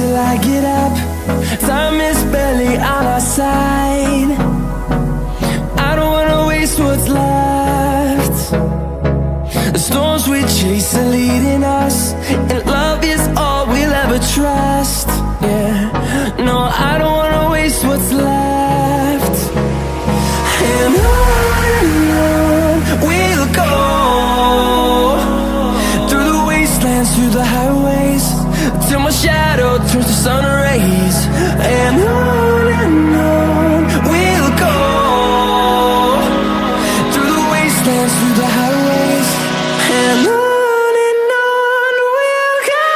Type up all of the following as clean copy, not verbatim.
till I get up. Time is barely on our side. I don't wanna waste what's left. The storms we chase are leading us, and love is all we'll ever trust. Yeah, no, I don't wanna waste what's left. And on we'll go, through the wastelands, through the highways, till my shadow turns to sun rays. And on we'll go, through the wastelands, through the highways, and on we'll go.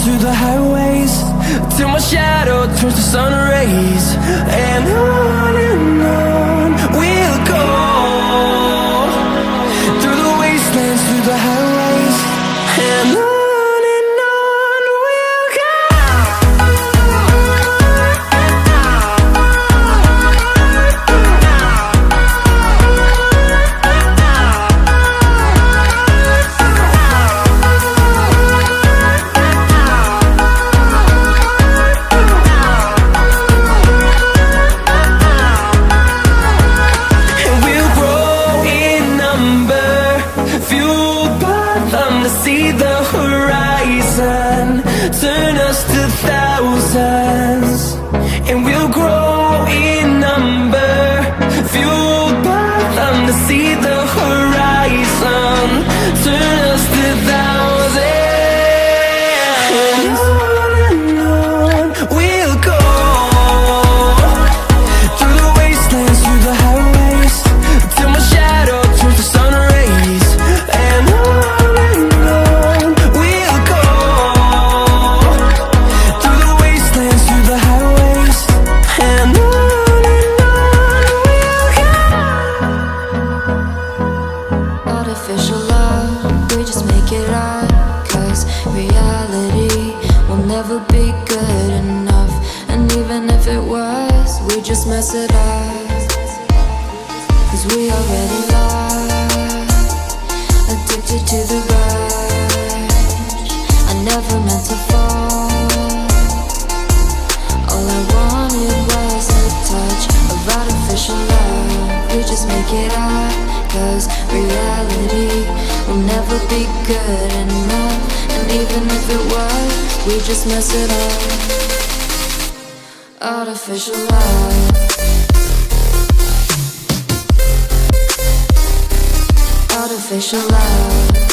Through the highways, till my shadow turns to sun rays. And on we'll go, through the wastelands, through the highways, and on we'll go. See the horizon, turn us to thousands, and we'll grow in number, fueled by them. To see the horizon, turn us to thousands, and on we'll go, through the wastelands, through the highways, till my shadow turns to sun rays. And artificial love, we just make it up, 'cause reality will never be good enough. And even if it was, we just mess it up, 'cause we already lost, addicted to the rush. I never meant to fall, all I wanted was a touch of artificial love. We just make it up, 'cause reality will never be good enough. And even if it was, we just mess it up. Artificial love, artificial love.